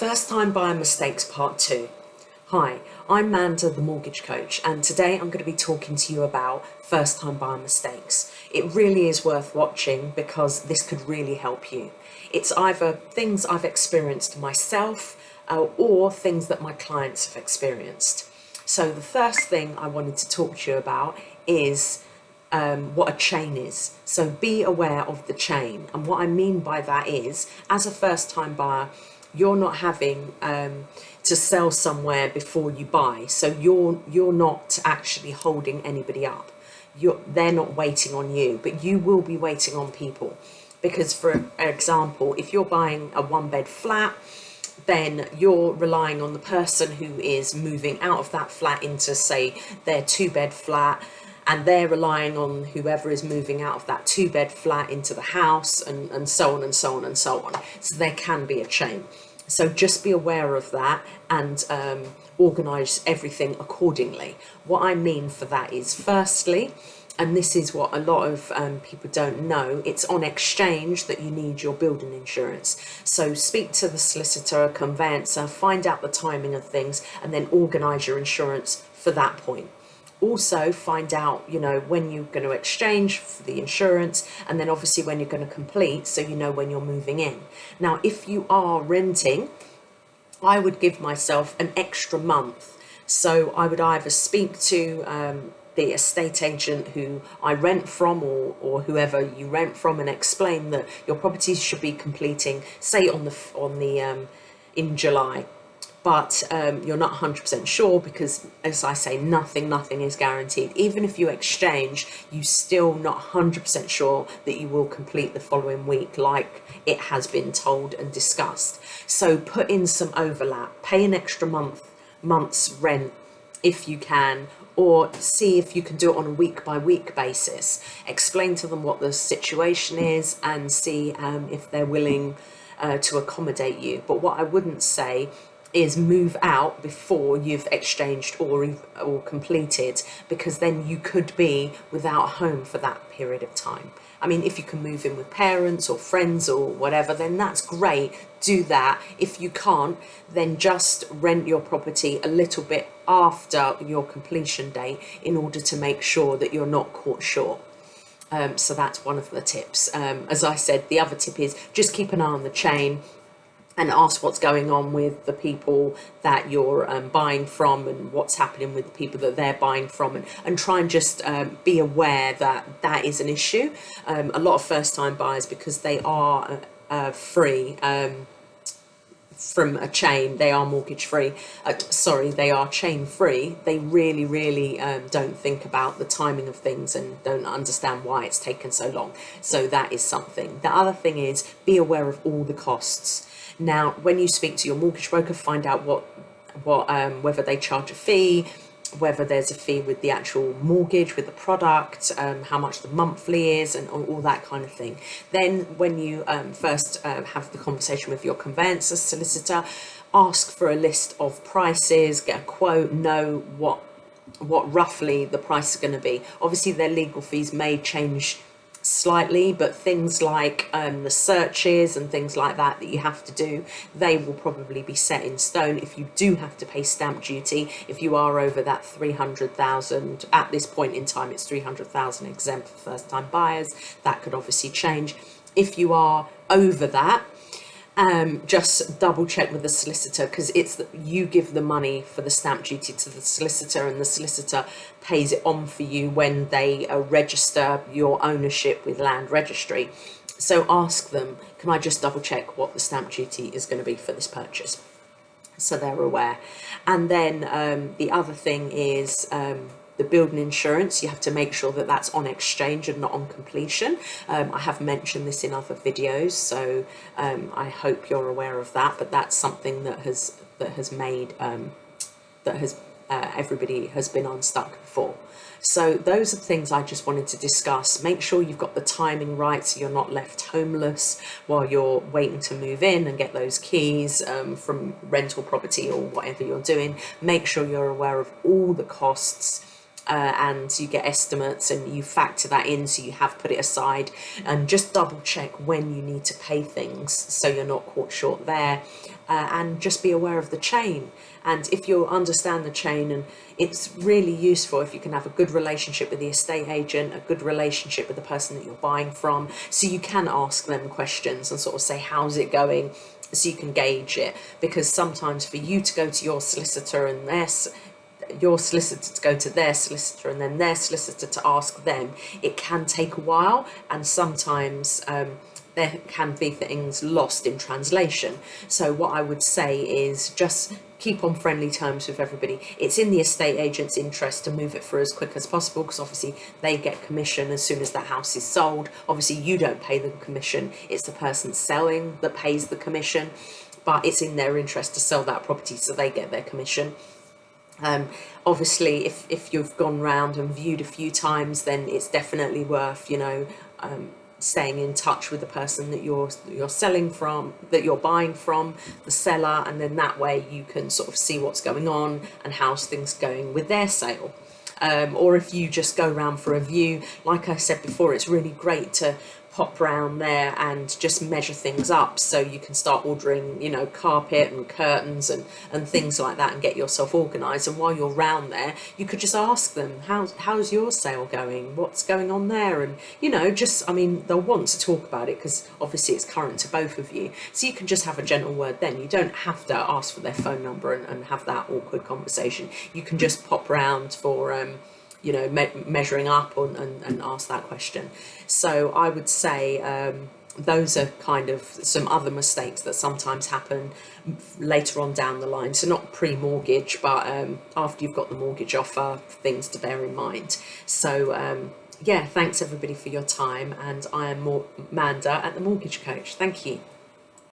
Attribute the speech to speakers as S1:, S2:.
S1: First time buyer mistakes part 2. Hi, I'm Manda, the mortgage coach, and today I'm going to be talking to you about first time buyer mistakes. It really is worth watching because this could really help you. It's either things I've experienced myself or things that my clients have experienced. So the first thing I wanted to talk to you about is what a chain is. So be aware of the chain, and what I mean by that is, as a first time buyer, you're not having to sell somewhere before you buy, so you're not actually holding anybody up. They're not waiting on you, but you will be waiting on people, because for example, if you're buying a 1-bed flat, then you're relying on the person who is moving out of that flat into, say, their 2-bed flat, and they're relying on whoever is moving out of that 2-bed flat into the house, and so on and so on and so on. So there can be a chain. So just be aware of that and organise everything accordingly. What I mean for that is, firstly, and this is what a lot of people don't know, it's on exchange that you need your building insurance. So speak to the solicitor, conveyancer, find out the timing of things, and then organise your insurance for that point. Also find out, when you're going to exchange for the insurance, and then obviously when you're going to complete, so you know when you're moving in. Now, if you are renting, I would give myself an extra month. So I would either speak to the estate agent who I rent from, or whoever you rent from, and explain that your property should be completing, say in July. But you're not 100% sure, because, as I say, nothing is guaranteed. Even if you exchange, you're still not 100% sure that you will complete the following week, like it has been told and discussed. So put in some overlap, pay an extra month's rent if you can, or see if you can do it on a week-by-week basis. Explain to them what the situation is and see if they're willing to accommodate you. But what I wouldn't say is move out before you've exchanged or completed, because then you could be without a home for that period of time. I mean, if you can move in with parents or friends or whatever, then that's great, do that. If you can't, then just rent your property a little bit after your completion date in order to make sure that you're not caught short. So that's one of the tips. As I said, the other tip is just keep an eye on the chain and ask what's going on with the people that you're buying from, and what's happening with the people that they're buying from, and try and just be aware that that is an issue. A lot of first-time buyers, because they are free from a chain, they are mortgage free, they are chain free, they really don't think about the timing of things and don't understand why it's taken so long. So that is something. The other thing is, be aware of all the costs. Now, when you speak to your mortgage broker, find out whether they charge a fee, whether there's a fee with the actual mortgage, with the product, how much the monthly is, and all that kind of thing. Then when you first have the conversation with your conveyancer solicitor, ask for a list of prices, get a quote, know what roughly the price is going to be. Obviously, their legal fees may change slightly, but things like the searches and things like that you have to do, they will probably be set in stone. If you do have to pay stamp duty, if you are over that 300,000, at this point in time it's 300,000 exempt for first time buyers, that could obviously change. If you are over that, just double check with the solicitor, because you give the money for the stamp duty to the solicitor, and the solicitor pays it on for you when they register your ownership with Land Registry. So ask them, can I just double check what the stamp duty is going to be for this purchase, so they're aware. And then the other thing is the building insurance. You have to make sure that that's on exchange and not on completion. I have mentioned this in other videos, so I hope you're aware of that. But that's something that everybody has been unstuck before. So those are things I just wanted to discuss. Make sure you've got the timing right, so you're not left homeless while you're waiting to move in and get those keys from rental property or whatever you're doing. Make sure you're aware of all the costs. and you get estimates and you factor that in, so you have put it aside, and just double check when you need to pay things so you're not caught short there, and just be aware of the chain. And if you understand the chain, and it's really useful if you can have a good relationship with the estate agent, a good relationship with the person that you're buying from, so you can ask them questions and sort of say, how's it going, so you can gauge it. Because sometimes for you to go to your solicitor and your solicitor to go to their solicitor and then their solicitor to ask them, it can take a while, and sometimes there can be things lost in translation. So what I would say is just keep on friendly terms with everybody. It's in the estate agent's interest to move it through as quick as possible, because obviously they get commission as soon as the house is sold. Obviously you don't pay the commission, it's the person selling that pays the commission, but it's in their interest to sell that property so they get their commission. Obviously if you've gone round and viewed a few times, then it's definitely worth, staying in touch with the person that you're selling from, that you're buying from, the seller, and then that way you can sort of see what's going on and how's things going with their sale. Or if you just go round for a view, like I said before, it's really great to pop round there and just measure things up, so you can start ordering, carpet and curtains and things like that, and get yourself organised. And while you're round there, you could just ask them, how's your sale going, what's going on there, and they'll want to talk about it because obviously it's current to both of you, so you can just have a gentle word then. You don't have to ask for their phone number and have that awkward conversation. You can just pop round for measuring up and ask that question. So I would say those are kind of some other mistakes that sometimes happen later on down the line. So not pre-mortgage, but after you've got the mortgage offer, things to bear in mind. So thanks everybody for your time, and I am Amanda at The Mortgage Coach. Thank you.